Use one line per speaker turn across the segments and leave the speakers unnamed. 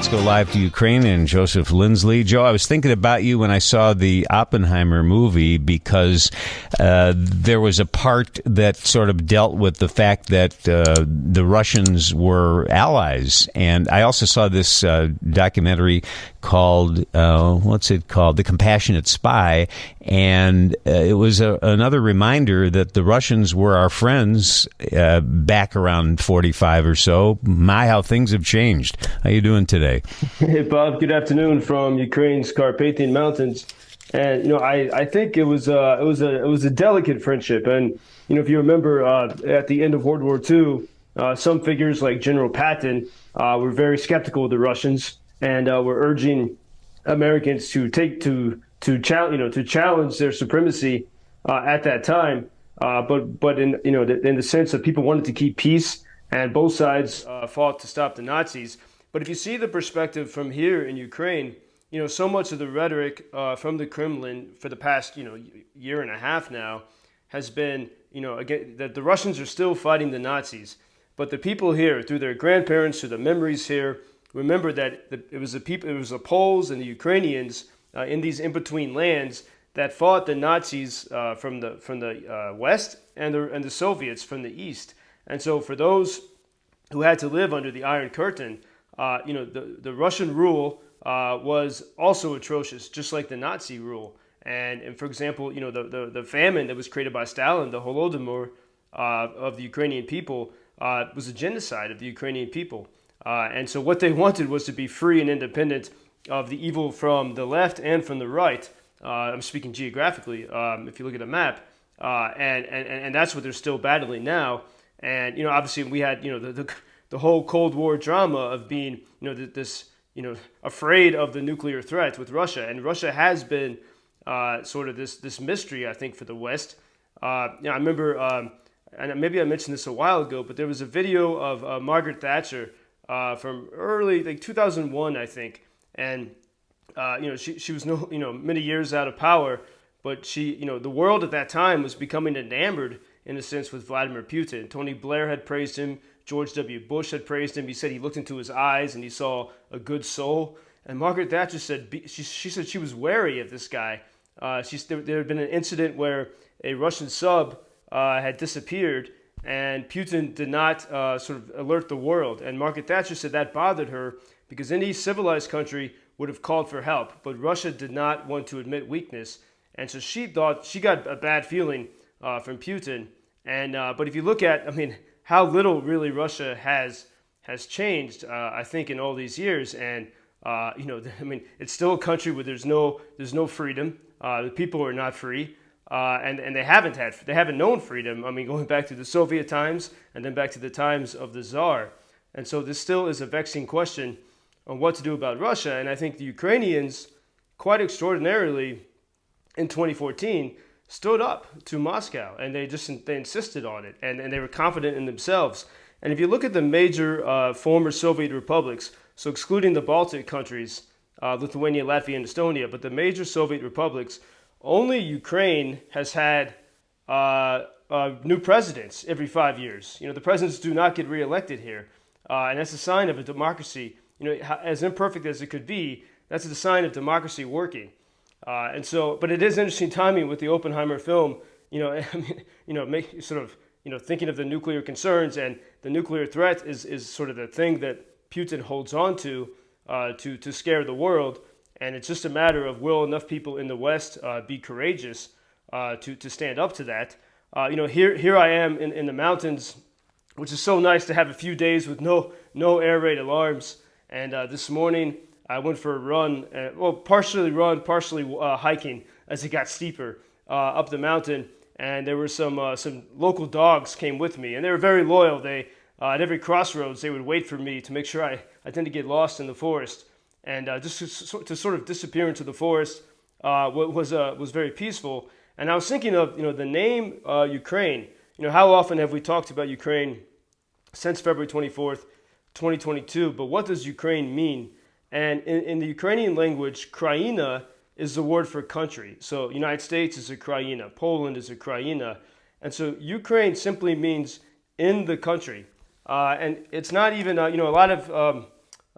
Let's go live to Ukraine and Joseph Lindsley. Joe, I was thinking about you when I saw the Oppenheimer movie because there was a part that sort of dealt with the fact that the Russians were allies. And I also saw this documentary called, what's it called? The Compassionate Spy. And it was another reminder that the Russians were our friends back around 45 or so. My, how things have changed. How you doing today?
Hey, Bob. Good afternoon from Ukraine's Carpathian Mountains. And I think it was a delicate friendship. And if you remember, at the end of World War II, some figures like General Patton were very skeptical of the Russians and were urging Americans to challenge their supremacy at that time. But in the sense that people wanted to keep peace, and both sides fought to stop the Nazis. But if you see the perspective from here in Ukraine, so much of the rhetoric from the Kremlin for the past, year and a half now has been, again, that the Russians are still fighting the Nazis. But the people here, through their grandparents, through the memories here, remember that it was the Poles and the Ukrainians in these in-between lands that fought the Nazis from the west and the Soviets from the east. And so for those who had to live under the Iron Curtain, the Russian rule was also atrocious, just like the Nazi rule. And for example, the famine that was created by Stalin, the Holodomor of the Ukrainian people, was a genocide of the Ukrainian people. And so what they wanted was to be free and independent of the evil from the left and from the right. I'm speaking geographically, if you look at a map. And that's what they're still battling now. And, obviously we had, the whole Cold War drama of being, afraid of the nuclear threat with Russia. And Russia has been sort of this mystery, I think, for the West. I remember, and maybe I mentioned this a while ago, but there was a video of Margaret Thatcher from early, like 2001, I think. And, she was many years out of power, but the world at that time was becoming enamored, in a sense, with Vladimir Putin. Tony Blair had praised him. George W. Bush had praised him. He said he looked into his eyes and he saw a good soul. And Margaret Thatcher said she said she was wary of this guy. There had been an incident where a Russian sub had disappeared, and Putin did not sort of alert the world. And Margaret Thatcher said that bothered her because any civilized country would have called for help, but Russia did not want to admit weakness. And so she thought she got a bad feeling from Putin. And but if you look at, how little really Russia has changed, I think, in all these years. And it's still a country where there's no freedom. The people are not free, and they haven't known freedom. Going back to the Soviet times and then back to the times of the Tsar. And so this still is a vexing question on what to do about Russia. And I think the Ukrainians, quite extraordinarily, in 2014, stood up to Moscow, and they insisted on it, and they were confident in themselves. And if you look at the major former Soviet republics, so excluding the Baltic countries, Lithuania, Latvia, and Estonia, but the major Soviet republics, only Ukraine has had new presidents every 5 years. The presidents do not get reelected here, and that's a sign of a democracy. As imperfect as it could be, that's a sign of democracy working. But it is interesting timing with the Oppenheimer film. Thinking of the nuclear concerns, and the nuclear threat is sort of the thing that Putin holds on to scare the world. And it's just a matter of, will enough people in the West be courageous to stand up to that? Here I am in the mountains, which is so nice to have a few days with no air raid alarms. And this morning I went for a run, partially run, partially hiking as it got steeper up the mountain. And there were some local dogs came with me, and they were very loyal. They at every crossroads they would wait for me to make sure I didn't get lost in the forest. And just to sort of disappear into the forest was very peaceful. And I was thinking of the name Ukraine. How often have we talked about Ukraine since February 24th, 2022? But what does Ukraine mean? And in the Ukrainian language, Kraina is the word for country. So United States is a Kraina, Poland is a Kraina. And so Ukraine simply means in the country. And it's not even, a lot of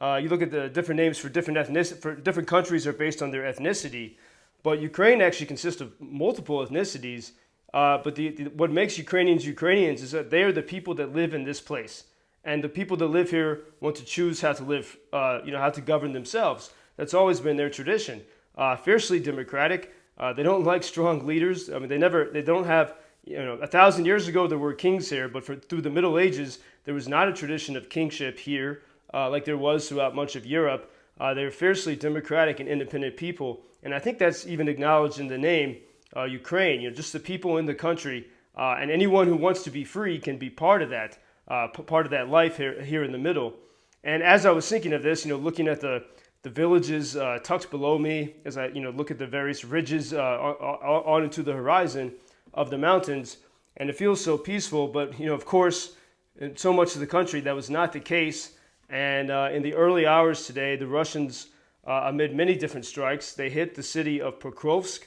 You look at the different names for different countries are based on their ethnicity, but Ukraine actually consists of multiple ethnicities. But what makes Ukrainians Ukrainians is that they are the people that live in this place, and the people that live here want to choose how to live, how to govern themselves. That's always been their tradition. Fiercely democratic. They don't like strong leaders. I mean, they don't have. 1,000 years ago there were kings here, but through the Middle Ages there was not a tradition of kingship here like there was throughout much of Europe. They're fiercely democratic and independent people, and I think that's even acknowledged in the name Ukraine. Just the people in the country, and anyone who wants to be free can be part of that life here in the middle. And as I was thinking of this, looking at the villages tucked below me, as I look at the various ridges on into the horizon of the mountains, and it feels so peaceful. But of course, in so much of the country that was not the case. And in the early hours today, the Russians, amid many different strikes, they hit the city of Pokrovsk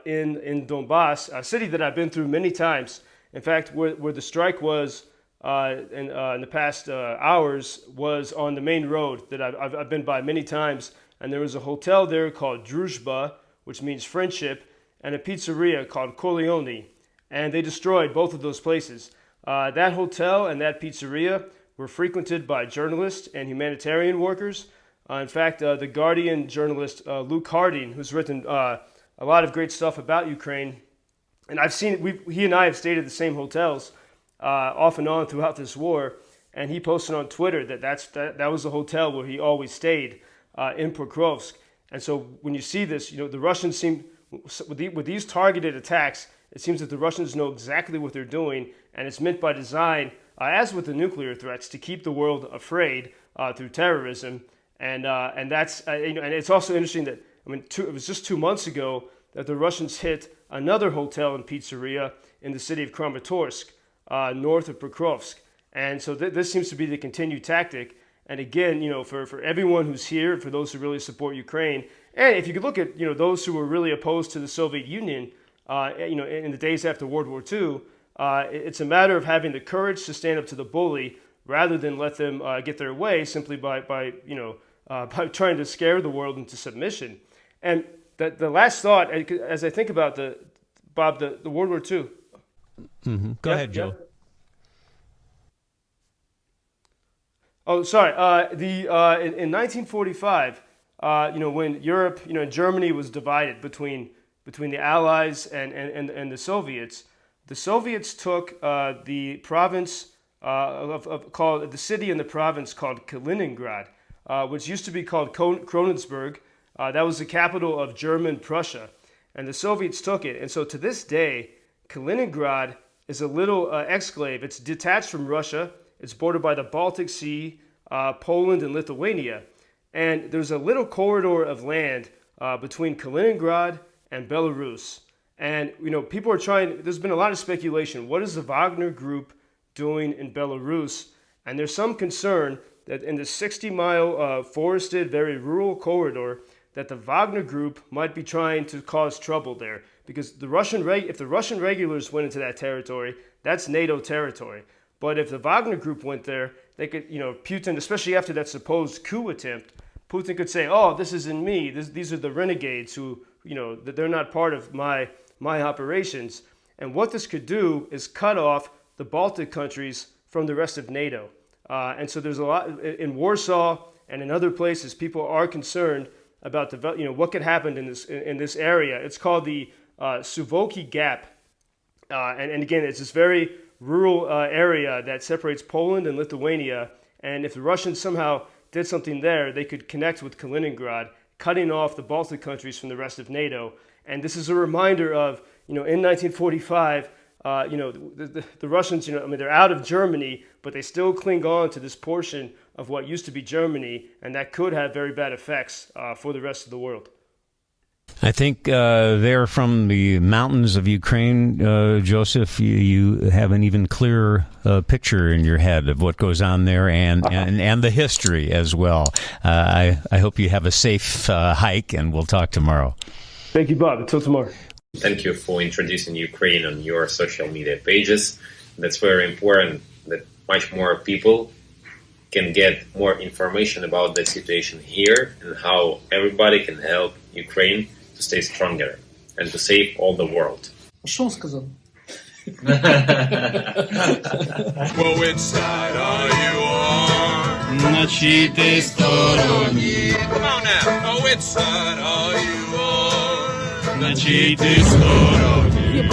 in Donbass, a city that I've been through many times. In fact, where the strike was in the past hours was on the main road that I've been by many times. And there was a hotel there called Druzhba, which means friendship, and a pizzeria called Corleone. And they destroyed both of those places. That hotel and that pizzeria were frequented by journalists and humanitarian workers. In fact, the Guardian journalist Luke Harding, who's written a lot of great stuff about Ukraine, and he and I have stayed at the same hotels off and on throughout this war, and he posted on Twitter that was the hotel where he always stayed in Pokrovsk. And so when you see this, the Russians seem, with these targeted attacks, it seems that the Russians know exactly what they're doing, and it's meant by design, as with the nuclear threats, to keep the world afraid through terrorism. And that's and it's also interesting that it was just 2 months ago that the Russians hit another hotel and pizzeria in the city of Kramatorsk, north of Pokrovsk. And so this seems to be the continued tactic. And again, for everyone who's here, for those who really support Ukraine, and if you could look at those who were really opposed to the Soviet Union, in the days after World War II, it's a matter of having the courage to stand up to the bully rather than let them get their way simply by trying to scare the world into submission. And the last thought, as I think about the World War II.
Mm-hmm. Go ahead, Joe.
Oh, sorry. In 1945, when Europe, Germany was divided between the Allies and the Soviets. The Soviets took the province called the city and the province called Kaliningrad, which used to be called Königsberg. That was the capital of German Prussia, and the Soviets took it. And so to this day, Kaliningrad is a little exclave. It's detached from Russia. It's bordered by the Baltic Sea, Poland, and Lithuania. And there's a little corridor of land between Kaliningrad and Belarus. And, people are there's been a lot of speculation. What is the Wagner Group doing in Belarus? And there's some concern that in the 60-mile forested, very rural corridor, that the Wagner Group might be trying to cause trouble there. Because if the Russian regulars went into that territory, that's NATO territory. But if the Wagner Group went there, they could, Putin, especially after that supposed coup attempt, Putin could say, "Oh, this isn't me. These are the renegades who, that they're not part of my operations." And what this could do is cut off the Baltic countries from the rest of NATO. And so there's a lot in Warsaw and in other places. People are concerned about what could happen in this area. It's called the Suwałki Gap, and again, it's this very rural area that separates Poland and Lithuania. And if the Russians somehow did something there, they could connect with Kaliningrad, cutting off the Baltic countries from the rest of NATO. And this is a reminder of, in 1945, the Russians, they're out of Germany, but they still cling on to this portion of what used to be Germany, and that could have very bad effects for the rest of the world.
I think there from the mountains of Ukraine, Joseph, you have an even clearer picture in your head of what goes on there and the history as well. I hope you have a safe hike, and we'll talk tomorrow.
Thank you, Bob. Until tomorrow.
Thank you for introducing Ukraine on your social media pages. That's very important that much more people can get more information about the situation here and how everybody can help Ukraine to stay stronger and to save all the world.
Що він сказав?
Well, which side are you on? На чиїй ти стороні? Come on now. Oh, which side are you on? На чиїй ти стороні?